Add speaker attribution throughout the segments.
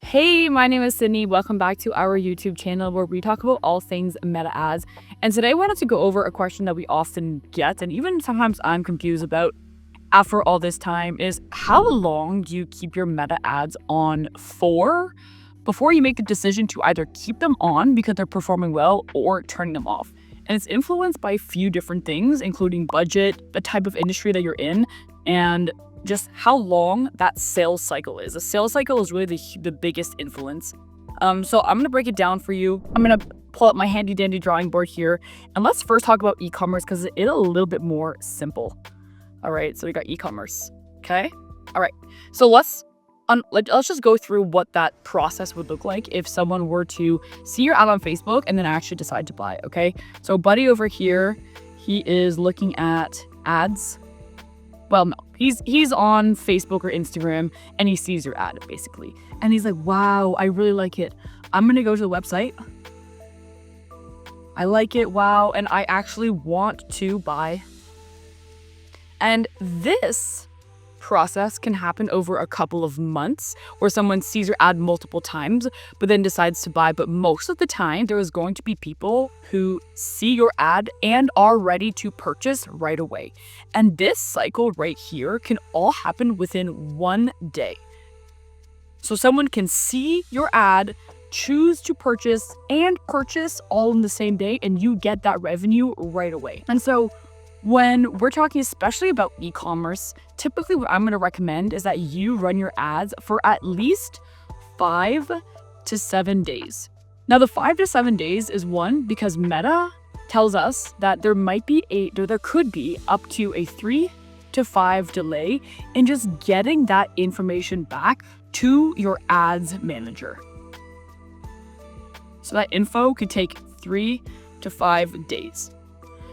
Speaker 1: Hey, my name is Sydney. Welcome back to our YouTube channel where we talk about all things meta ads. And today I wanted to go over a question that we often get, and even sometimes I'm confused about after all this time, is how long do you keep your meta ads on for before you make the decision to either keep them on because they're performing well or turning them off? And it's influenced by a few different things, including budget, the type of industry that you're in, and just how long that sales cycle is. The sales cycle is really the biggest influence. So I'm going to break it down for you. I'm going to pull up my handy dandy drawing board here. And let's first talk about e-commerce because it's a little bit more simple. All right, so we got e-commerce. Okay. All right. So let's just go through what that process would look like if someone were to see your ad on Facebook and then actually decide to buy. Okay. So buddy over here, he is looking at ads. Well, no, he's on Facebook or Instagram and he sees your ad basically. And he's like, wow, I really like it. I'm going to go to the website. I like it. Wow. And I actually want to buy. And this process can happen over a couple of months where someone sees your ad multiple times but then decides to buy. But most of the time there is going to be people who see your ad and are ready to purchase right away. And this cycle right here can all happen within 1 day. So someone can see your ad, choose to purchase, and purchase all in the same day, and you get that revenue right away. And so when we're talking especially about e-commerce, typically what I'm going to recommend is that you run your ads for at least 5 to 7 days. Now, the 5 to 7 days is one because Meta tells us that there could be up to a 3 to 5 delay in just getting that information back to your ads manager. So that info could take 3 to 5 days.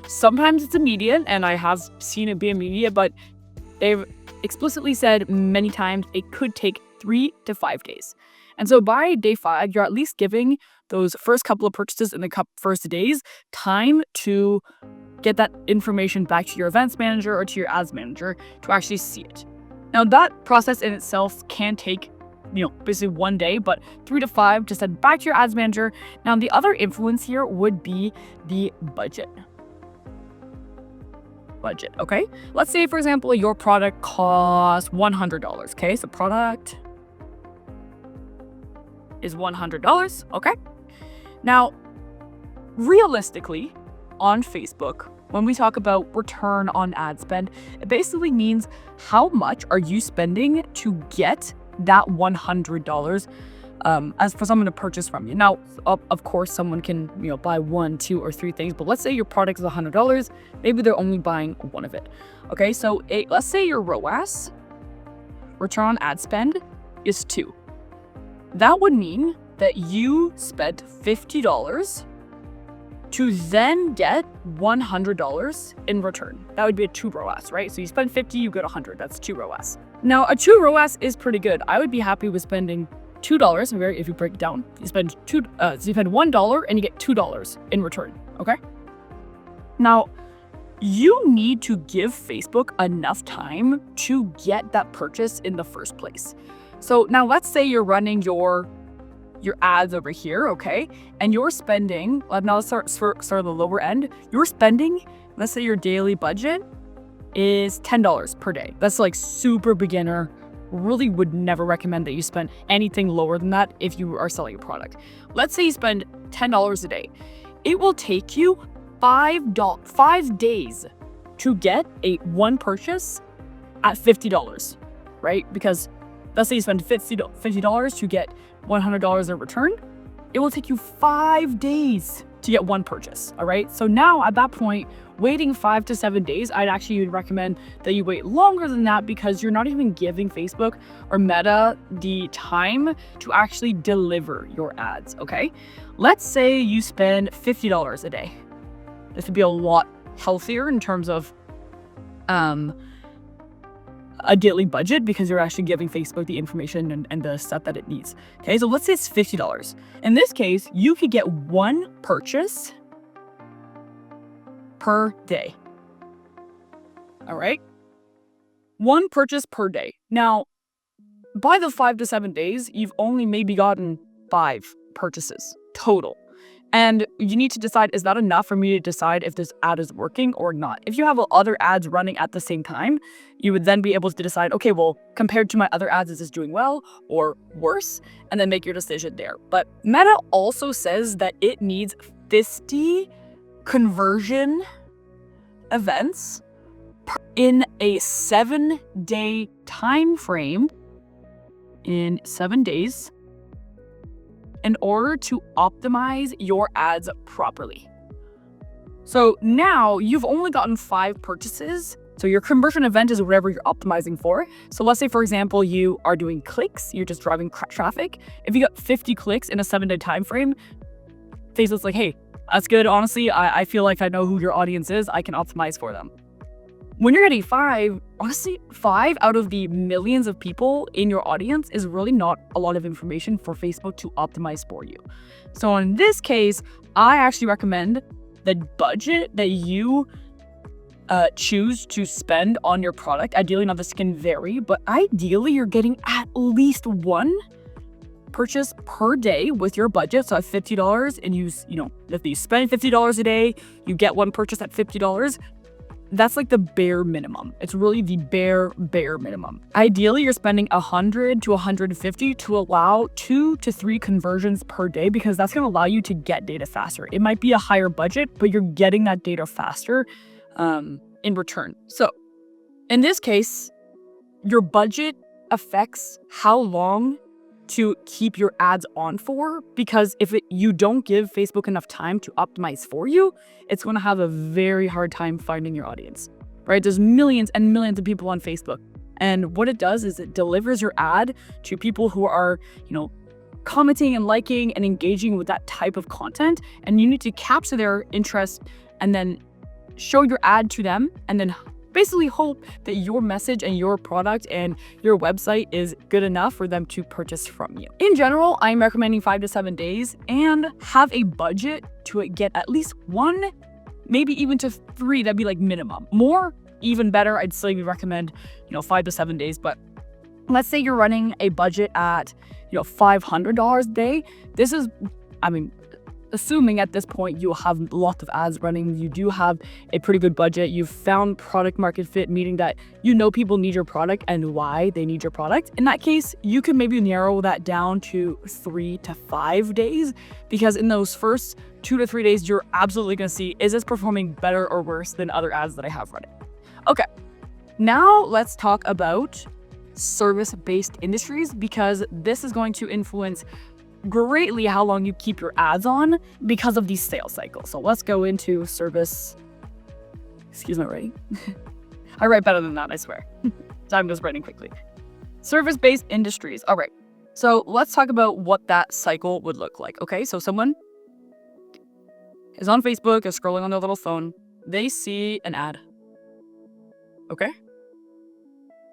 Speaker 1: Sometimes it's immediate, and I have seen it be immediate, but they've explicitly said many times it could take 3 to 5 days. And so by day 5, you're at least giving those first couple of purchases in the first days time to get that information back to your events manager or to your ads manager to actually see it. Now that process in itself can take basically 1 day, but 3 to 5 to send back to your ads manager. Now the other influence here would be the budget. Okay? Let's say, for example, your product costs $100. Okay, so product is $100. Okay. Now, realistically, on Facebook, when we talk about return on ad spend, it basically means how much are you spending to get that $100 as for someone to purchase from you. Now, of course, someone can buy 1, 2, or 3 things, but let's say your product is $100. Maybe they're only buying one of it. Okay, so let's say your ROAS, return on ad spend, is 2. That would mean that you spent $50 to then get $100 in return. That would be a 2 ROAS, right? So you spend 50, you get 100. That's 2 ROAS. Now, a 2 ROAS is pretty good. I would be happy with spending $2. If you break it down, you spend $1 and you get $2 in return. Okay. Now, you need to give Facebook enough time to get that purchase in the first place. So now let's say you're running your ads over here, okay, and you're spending. Now let's start the lower end. You're spending. Let's say your daily budget is $10 per day. That's like super beginner. Really would never recommend that you spend anything lower than that if you are selling a product. Let's say you spend $10 a day. It will take you 5 days to get one purchase at $50, right? Because let's say you spend $50 to get $100 in return. It will take you 5 days to get one purchase, all right? So now at that point, waiting 5 to 7 days, I'd actually recommend that you wait longer than that because you're not even giving Facebook or Meta the time to actually deliver your ads, okay? Let's say you spend $50 a day. This would be a lot healthier in terms of a daily budget because you're actually giving Facebook the information and the stuff that it needs. Okay, so let's say it's $50. In this case, you could get one purchase per day. All right? One purchase per day. Now, by the 5 to 7 days, you've only maybe gotten 5 purchases total. And you need to decide, is that enough for me to decide if this ad is working or not? If you have other ads running at the same time, you would then be able to decide, okay, well, compared to my other ads, is this doing well or worse? And then make your decision there. But Meta also says that it needs 50 conversion events in a 7-day time frame, in 7 days, in order to optimize your ads properly. So now you've only gotten 5 purchases. So your conversion event is whatever you're optimizing for. So let's say, for example, you are doing clicks, you're just driving traffic. If you got 50 clicks in a 7-day time frame, Facebook's like, hey, that's good. Honestly, I feel like I know who your audience is. I can optimize for them. When you're getting 5, honestly, 5 out of the millions of people in your audience is really not a lot of information for Facebook to optimize for you. So in this case, I actually recommend the budget that you choose to spend on your product. Ideally, now this can vary, but ideally you're getting at least 1 purchase per day with your budget. So at $50, and if you spend $50 a day, you get 1 purchase at $50. That's like the bare minimum. It's really the bare minimum. Ideally, you're spending 100 to 150 to allow 2 to 3 conversions per day, because that's going to allow you to get data faster. It might be a higher budget, but you're getting that data faster in return. So in this case, your budget affects how long to keep your ads on for, because if you don't give Facebook enough time to optimize for you, it's going to have a very hard time finding your audience, right? There's millions and millions of people on Facebook. And what it does is it delivers your ad to people who are, commenting and liking and engaging with that type of content. And you need to capture their interest and then show your ad to them, and then basically hope that your message and your product and your website is good enough for them to purchase from you. In general, I'm recommending 5 to 7 days, and have a budget to get at least 1, maybe even to 3. That'd be like minimum. More, even better. I'd still recommend, 5 to 7 days. But let's say you're running a budget at, $500 a day. This is, assuming at this point you have lots of ads running, you do have a pretty good budget, you've found product market fit, meaning that people need your product and why they need your product. In that case, you can maybe narrow that down to 3 to 5 days, because in those first 2 to 3 days, you're absolutely going to see, is this performing better or worse than other ads that I have running? Okay, now let's talk about service-based industries, because this is going to influence greatly how long you keep your ads on because of these sales cycles. So let's go into service. Excuse my writing. I write better than that, I swear. Time goes writing quickly. Service-based industries. All right. So let's talk about what that cycle would look like. Okay. So someone is on Facebook, is scrolling on their little phone. They see an ad. Okay.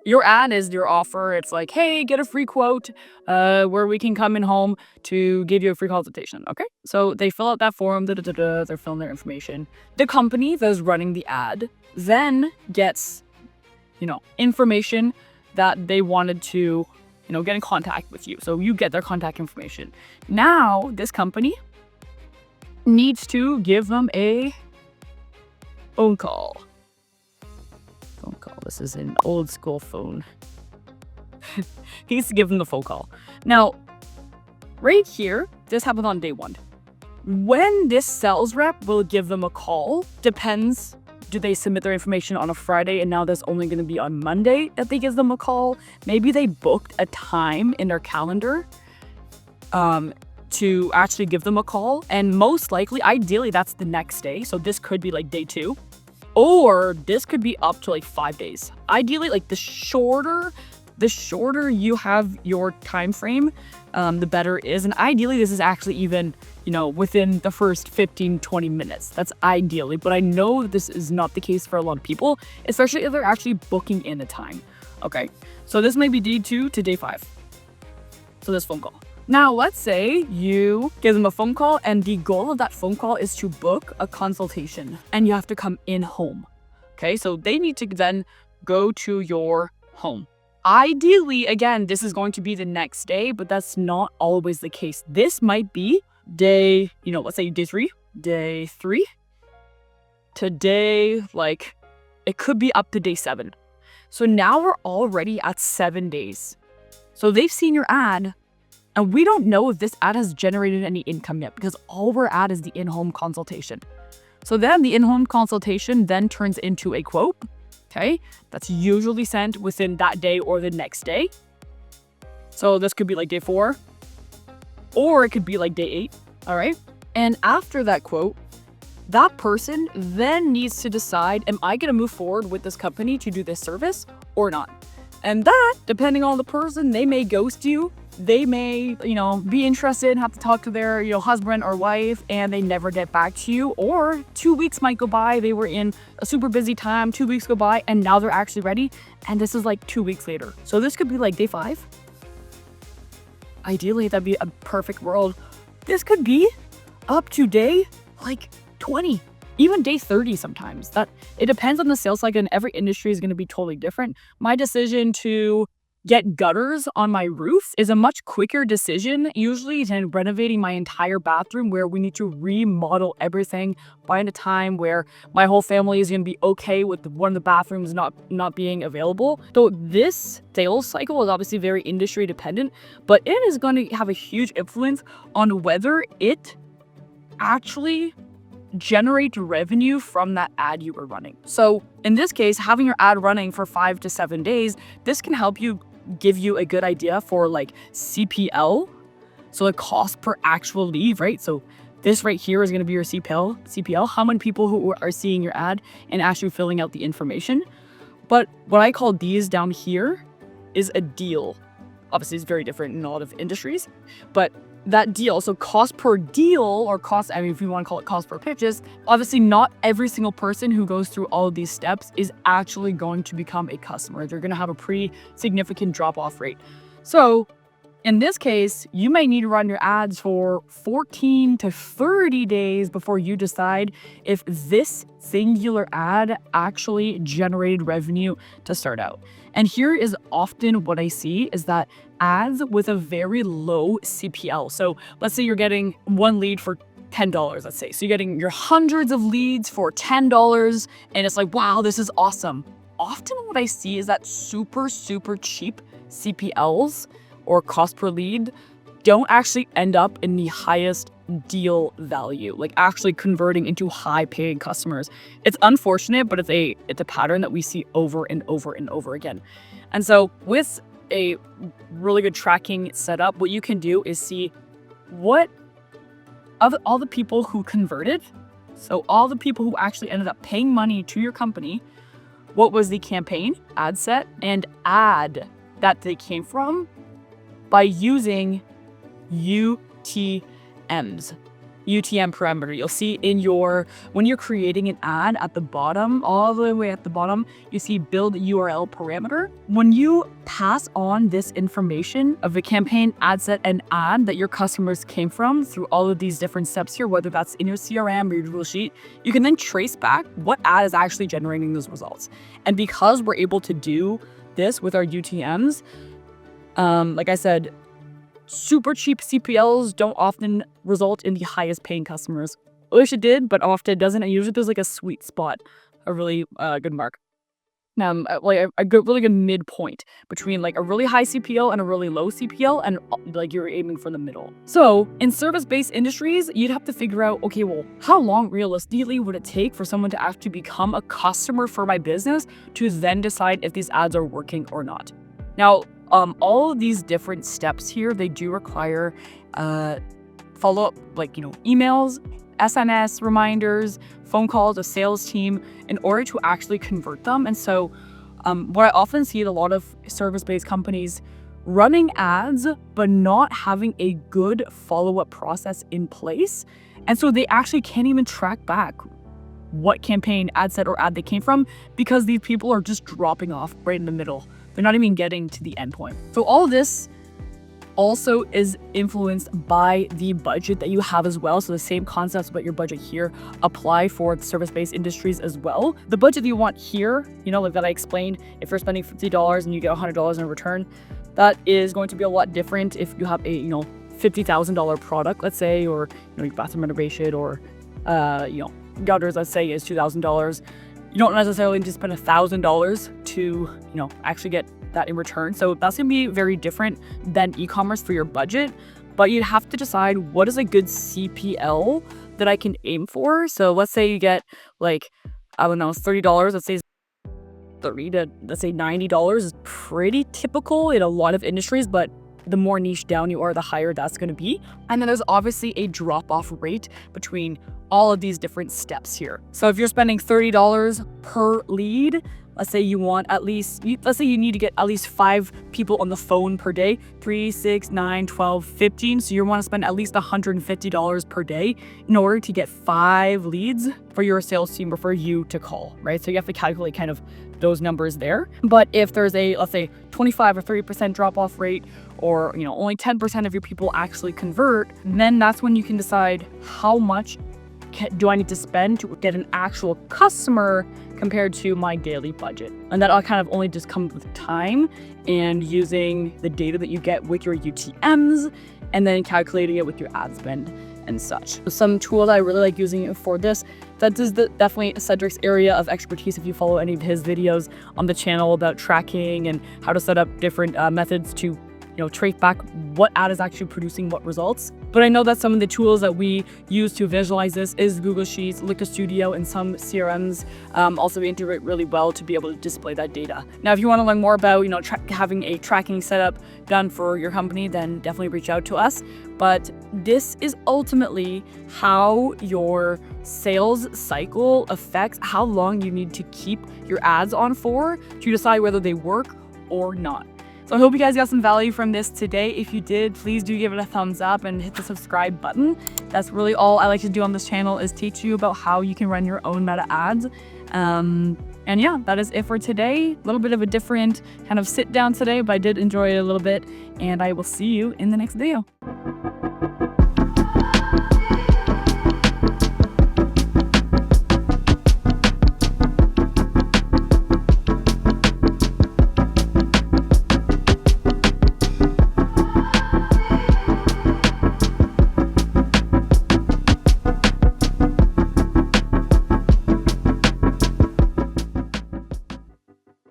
Speaker 1: Your ad is your offer. It's like, hey, get a free quote where we can come in home to give you a free consultation. Okay. So they fill out that form. They're filling their information. The company that's running the ad then gets, information that they wanted to, get in contact with you. So you get their contact information. Now, this company needs to give them a phone call. This is an old school phone. He needs to give them the phone call. Now, right here, this happens on day 1. When this sales rep will give them a call, depends. Do they submit their information on a Friday and now that's only going to be on Monday that they give them a call? Maybe they booked a time in their calendar to actually give them a call. And most likely, ideally, that's the next day. So this could be like day 2. Or this could be up to like 5 days. Ideally, like the shorter you have your time frame, the better it is. And ideally, this is actually even, within the first 15, 20 minutes. That's ideally. But I know this is not the case for a lot of people, especially if they're actually booking in a time. Okay, so this may be day 2 to day 5. So this phone call. Now, let's say you give them a phone call, and the goal of that phone call is to book a consultation, and you have to come in home. Okay, so they need to then go to your home. Ideally, again, this is going to be the next day, but that's not always the case. This might be day, let's say day three to day, like, it could be up to day 7. So now we're already at 7 days. So they've seen your ad, and we don't know if this ad has generated any income yet because all we're at is the in-home consultation. So then the in-home consultation then turns into a quote, okay? That's usually sent within that day or the next day. So this could be like day 4, or it could be like day 8, all right? And after that quote, that person then needs to decide, am I gonna move forward with this company to do this service or not? And that, depending on the person, they may ghost you. They may, be interested and have to talk to their, husband or wife, and they never get back to you. Or 2 weeks might go by. They were in a super busy time. 2 weeks go by, and now they're actually ready. And this is like 2 weeks later. So this could be like day 5. Ideally, that'd be a perfect world. This could be up to day like 20, even day 30 sometimes. That it depends on the sales cycle, and every industry is going to be totally different. My decision to get gutters on my roof is a much quicker decision usually than renovating my entire bathroom, where we need to remodel everything, find a time where my whole family is going to be okay with one of the bathrooms not being available. So this sales cycle is obviously very industry dependent, but it is going to have a huge influence on whether it actually generate revenue from that ad you were running. So in this case, having your ad running for 5 to 7 days, this can help you give you a good idea for like CPL, so the cost per actual lead, right? So this right here is going to be your CPL, how many people who are seeing your ad and actually filling out the information. But what I call these down here is a deal. Obviously, it's very different in a lot of industries, but that deal, so cost per deal, or cost, if you want to call it cost per pitches, obviously not every single person who goes through all of these steps is actually going to become a customer. They're going to have a pretty significant drop-off rate. So in this case, you may need to run your ads for 14 to 30 days before you decide if this singular ad actually generated revenue to start out. And here is often what I see is that ads with a very low CPL. So let's say you're getting one lead for $10, let's say. So you're getting your hundreds of leads for $10, and it's like, wow, this is awesome. Often what I see is that super, super cheap CPLs or cost per lead don't actually end up in the highest deal value, like actually converting into high paying customers. It's unfortunate, but it's a pattern that we see over and over and over again. And so with a really good tracking setup, what you can do is see what of all the people who converted, so all the people who actually ended up paying money to your company, what was the campaign, ad set, and ad that they came from by using UTMs. UTM parameter. You'll see when you're creating an ad at the bottom, all the way at the bottom, you see build URL parameter. When you pass on this information of a campaign, ad set, and ad that your customers came from through all of these different steps here, whether that's in your CRM or your Google Sheet, you can then trace back what ad is actually generating those results. And because we're able to do this with our UTMs, like I said, super cheap CPLs don't often result in the highest paying customers. I wish it did, but often it doesn't. And usually there's like a sweet spot, a really good mark. Like a really good midpoint between like a really high CPL and a really low CPL, and like you're aiming for the middle. So in service-based industries, you'd have to figure out, okay, well, how long realistically would it take for someone to actually become a customer for my business to then decide if these ads are working or not? Now, all of these different steps here, they do require follow-up, like, emails, SMS reminders, phone calls, a sales team, in order to actually convert them. And so what I often see in a lot of service-based companies running ads, but not having a good follow-up process in place. And so they actually can't even track back what campaign, ad set, or ad they came from, because these people are just dropping off right in the middle. They're not even getting to the end point. So all of this also is influenced by the budget that you have as well. So the same concepts about your budget here apply for the service-based industries as well. The budget that you want here, like that I explained, if you're spending $50 and you get $100 in return, that is going to be a lot different if you have a, $50,000 product, let's say, or, your bathroom renovation, or, gutters, let's say, is $2,000. You don't necessarily need to spend $1,000 to, actually get that in return. So that's going to be very different than e-commerce for your budget, but you'd have to decide what is a good CPL that I can aim for. So let's say you get $30, let's say $30 to let's say $90 is pretty typical in a lot of industries, but the more niche down you are, the higher that's going to be. And then there's obviously a drop-off rate between all of these different steps here. So if you're spending $30 per lead, let's say you need to get at least 5 people on the phone per day, 3, 6, 9, 12, 15. So you want to spend at least $150 per day in order to get 5 leads for your sales team or for you to call, right? So you have to calculate kind of those numbers there. But if there's a, let's say 25 or 30% drop off rate, or, only 10% of your people actually convert, then that's when you can decide how much do I need to spend to get an actual customer compared to my daily budget. And that'll kind of only just come with time and using the data that you get with your UTMs and then calculating it with your ad spend and such. Some tools I really like using for this, that is definitely Cedric's area of expertise. If you follow any of his videos on the channel about tracking and how to set up different methods to trace back what ad is actually producing what results. But I know that some of the tools that we use to visualize this is Google Sheets, Looker Studio, and some CRMs also integrate really well to be able to display that data. Now, if you want to learn more about, having a tracking setup done for your company, then definitely reach out to us. But this is ultimately how your sales cycle affects how long you need to keep your ads on for to decide whether they work or not. So I hope you guys got some value from this today. If you did, please do give it a thumbs up and hit the subscribe button. That's really all I like to do on this channel, is teach you about how you can run your own meta ads. And yeah, that is it for today. A little bit of a different kind of sit down today, but I did enjoy it a little bit, and I will see you in the next video.